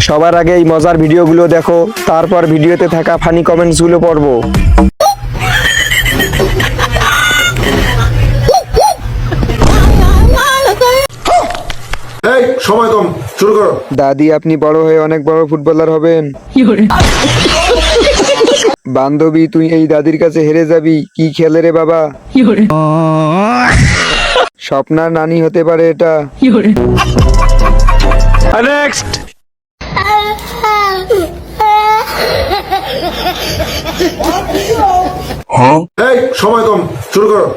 সবার আগে এই মজার ভিডিওগুলো দেখো, তারপর ভিডিওতে থাকা ফানি কমেন্টসগুলো পড়বো। এই সময় কম, শুরু করো। দাদি, আপনি বড় হয়ে অনেক বড় ফুটবলার হবেন। বান্ধবী, তুই এই দাদির কাছে হেরে যাবি। কি খেলে রে বাবা? স্বপ্নার নানি হতে পারে এটা। নেক্সট। এই সময় কম, শুরু করো।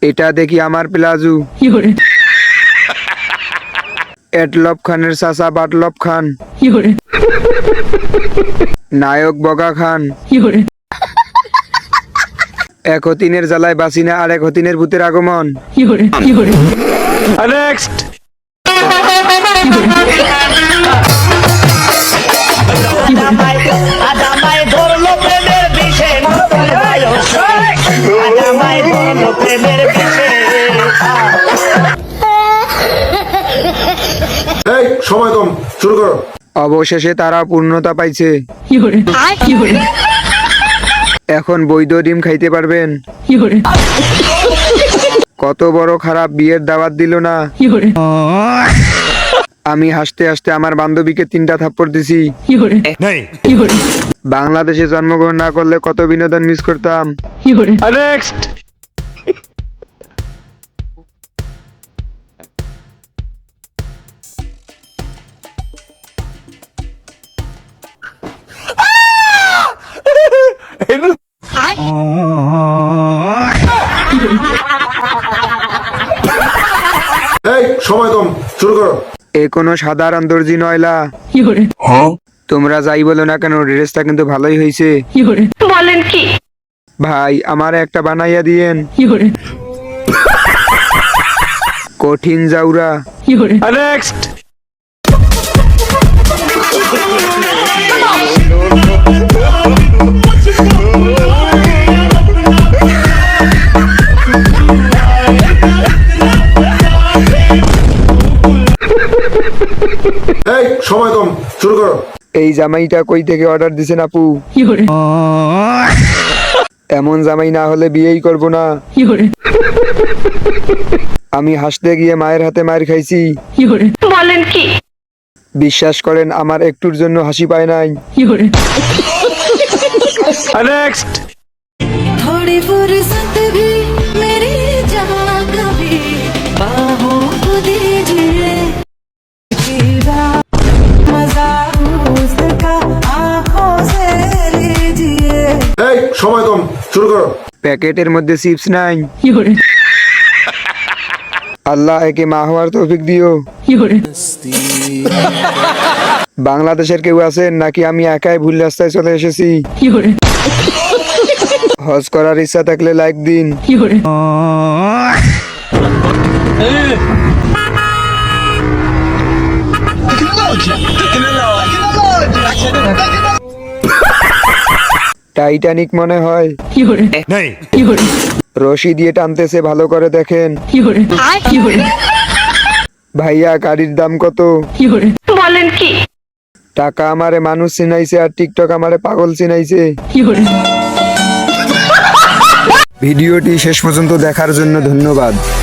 এটা দেখি আমার প্লাজু। এটলব খানের চাচা বাটলব খান, নায়ক বগা খান। এক হতিনের জ্বালায় বাঁচি না, আর এক হতিনের ভূতের আগমন। নেক্সট। এই সময় কম, শুরু করো। অবশেষে তারা পূর্ণতা পাইছে। এখন বৈধ ডিম খাইতে পারবেন। কত বড় খারাপ, বিয়ের দাওয়াত দিল না। আমি হাসতে হাসতে আমার বান্ধবীকে 3টা থাপ্পড় দিছি। বাংলাদেশে জন্মগ্রহণ না করলে কত বিনোদন মিস করতাম। নেক্সট। এই সময় কম, শুরু করো। এ কোনো সাধারণ দর্জি নয়লা। তোমরা যাই বলো না কেন, ড্রেসটা কিন্তু ভালোই হয়েছে। বলেন কি? ভাই, আমার একটা বানাইয়া দিয়েন। কঠিন জাউরা। নেক্সট। এই সময় কম, শুরু করো। এই জামাইটা কই থেকে অর্ডার দিছেন আপু? এমন জামাই না হলে বিয়েই করব না। আমি হাসতে গিয়ে মায়ের হাতে মার খাইছি। বলেন কি? বিশ্বাস করেন, আমার একটুর জন্য হাসি পায় নাই। নেক্সট। थोड़ी फुर्सत भी मेरी जहाँ कभी बाहों को दीजिए मजा उसका आँखों से लीजिए। এই সময় কম, শুরু করো। প্যাকেটের মধ্যে চিপস নাই। আল্লাহ একে মা হওয়ার তৌফিক দিও। বাংলাদেশের কেউ আছেন নাকি আমি একাই ভুল রাস্তায় চলে এসেছি? হজ করার ইচ্ছা থাকলে লাইক দিন। টাইটানিক মনে হয়। রশি দিয়ে টানতেছে, ভালো করে দেখেন। ভাইয়া, গাড়ির দাম কত? বলেন কি? টাকা আমারে মানুষ চিনাইছে, আর টিকটক আমারে পাগল চিনাইছে। ভিডিওটি শেষ পর্যন্ত দেখার জন্য ধন্যবাদ।